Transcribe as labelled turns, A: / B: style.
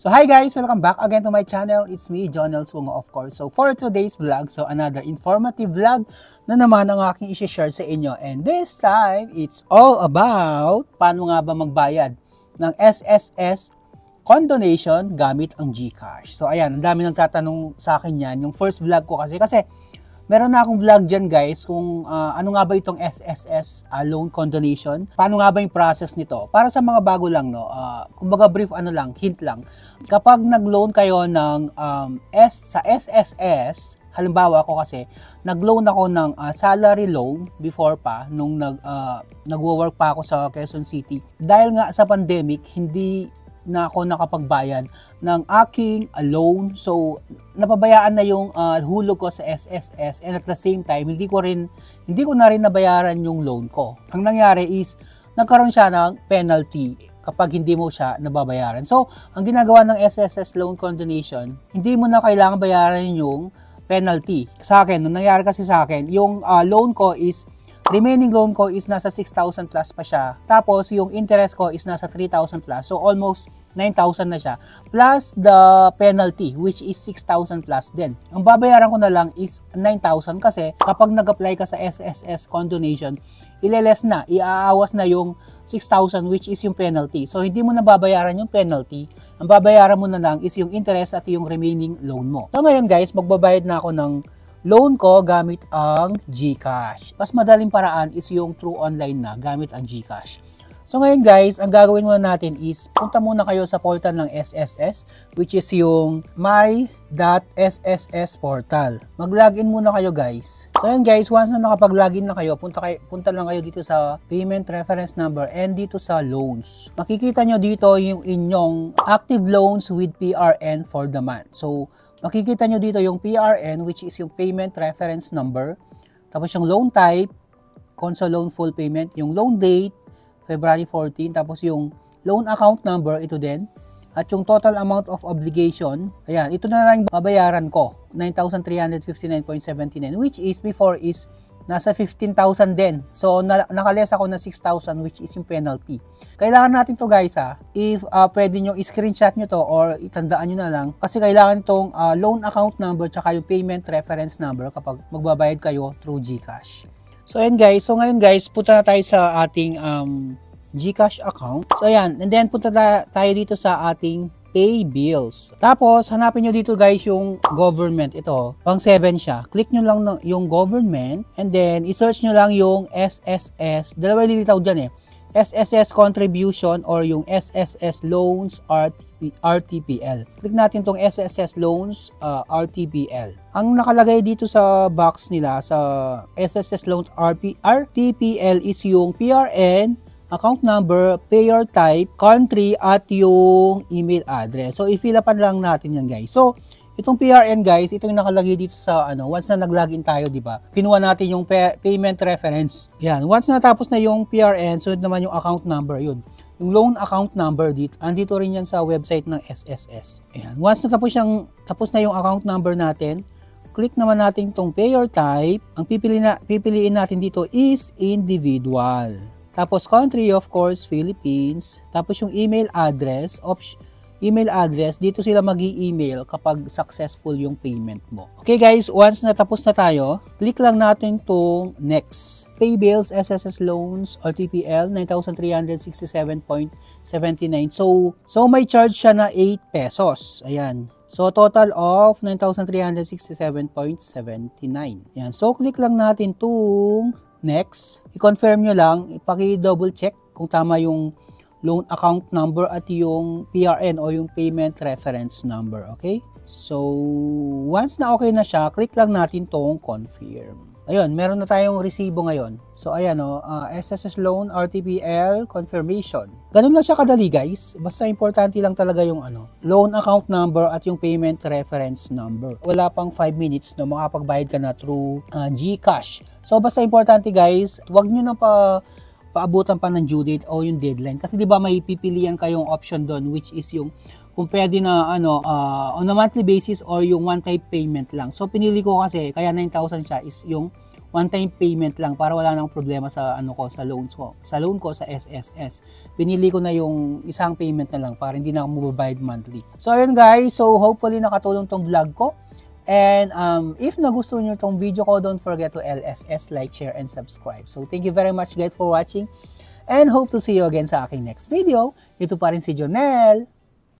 A: So hi guys, welcome back again to my channel. It's me, Jonel Swungo of course. So for today's vlog, so another informative vlog na naman ang aking i-share sa inyo. And this time, it's all about paano nga ba magbayad ng SSS condonation gamit ang GCash. So ayan, ang dami nang tatanong sa akin yan. Yung first vlog ko kasi meron na akong vlog dyan guys kung ano nga ba itong SSS loan condonation. Paano nga ba yung process nito? Para sa mga bago lang, no? Kumbaga brief hint lang. Kapag nag-loan kayo ng sa SSS, halimbawa ako kasi, nag-loan ako ng salary loan before pa, nung nag-work pa ako sa Quezon City. Dahil nga sa pandemic, hindi na ako nakapagbayad ng aking loan. So, napabayaan na yung hulog ko sa SSS, and at the same time, hindi ko na rin nabayaran yung loan ko. Ang nangyari is, nagkaroon siya ng penalty kapag hindi mo siya nababayaran. So, ang ginagawa ng SSS loan condonation, hindi mo na kailangan bayaran yung penalty. Sa akin, nung nangyari kasi sa akin, yung remaining loan ko is nasa 6,000 plus pa siya. Tapos, yung interest ko is nasa 3,000 plus. So, almost 9,000 na siya. Plus the penalty, which is 6,000 plus din. Ang babayaran ko na lang is 9,000 kasi kapag nag-apply ka sa SSS condonation, iaawas na yung 6,000 which is yung penalty. So, hindi mo na babayaran yung penalty. Ang babayaran mo na lang is yung interest at yung remaining loan mo. So, ngayon guys, magbabayad na ako ng loan ko gamit ang GCash. Mas madaling paraan is yung through online na gamit ang GCash. So ngayon guys, ang gagawin muna natin is punta muna kayo sa portal ng SSS, which is yung my.sss portal. Mag-login muna kayo guys. So yun guys, once na nakapag-login na kayo, punta lang kayo dito sa payment reference number and dito sa loans. Makikita nyo dito yung inyong active loans with PRN for the month. So makikita nyo dito yung PRN, which is yung payment reference number. Tapos yung loan type, console loan full payment. Yung loan date, February 14. Tapos yung loan account number, ito din. At yung total amount of obligation, ayan, ito na lang babayaran ko. 9,359.79, which is before is nasa 15,000 din. So, nakaless ako na 6,000, which is yung penalty. Kailangan natin to guys if pwede nyo i-screenshot nyo to or itandaan nyo na lang. Kasi kailangan itong loan account number tsaka yung payment reference number kapag magbabayad kayo through GCash. So, ayan guys. So, ngayon guys, punta na tayo sa ating GCash account. So, ayan. And then, punta tayo dito sa ating pay bills. Tapos, hanapin nyo dito guys yung government. Ito, pang 7 siya. Click nyo lang yung government and then, i-search nyo lang yung SSS. Dalawa lilitaw dyan SSS contribution or yung SSS loans RTPL. Click natin tong SSS loans RTPL. Ang nakalagay dito sa box nila sa SSS loans RTPL is yung PRN, account number, payer type, country, at yung email address. So, i-fill upan lang natin yan guys. So, itong PRN guys, ito yung nakalagay dito sa once na nag-login tayo, di ba? Kinuha natin yung payment reference. Yan, once na tapos na yung PRN, sunod naman yung account number, yun. Yung loan account number dito, andito rin yan sa website ng SSS. Ayan, once na tapos na yung account number natin, click naman natin itong payer type. Ang pipiliin natin dito is individual. Tapos country, of course, Philippines. Tapos yung email address, dito sila mag-i-email kapag successful yung payment mo. Okay guys, once na tapos na tayo, click lang natin itong next. Pay bills, SSS loans, RTPL, 9,367.79. So may charge siya na 8 pesos. Ayan. So, total of 9,367.79. Ayan. So, click lang natin itong next. I-confirm nyo lang, ipaki-double check kung tama yung loan account number at yung PRN o yung payment reference number, okay? So, once na okay na siya, click lang natin tong confirm. Ayun, meron na tayong resibo ngayon. So, ayan SSS loan, RTPL, confirmation. Ganun lang siya kadali guys. Basta importante lang talaga yung loan account number at yung payment reference number. Wala pang 5 minutes na makapagbayad ka na through GCash. So, basta importante guys, wag nyo na paabutan pa ng due date o yung deadline. Kasi di ba may pipilian kayong option doon which is yung kung pwede na on a monthly basis or yung one-time payment lang. So pinili ko kasi kaya 9,000 siya is yung one-time payment lang para wala nang problema sa sa loans ko. Sa loan ko sa SSS. Pinili ko na yung isang payment na lang para hindi na ako mababayad monthly. So ayun guys, so hopefully nakatulong tong vlog ko. And if nagustuhan niyo tong video ko, don't forget to LSS, like, share, and subscribe. So thank you very much guys for watching and hope to see you again sa aking next video. Ito pa rin si Jonel.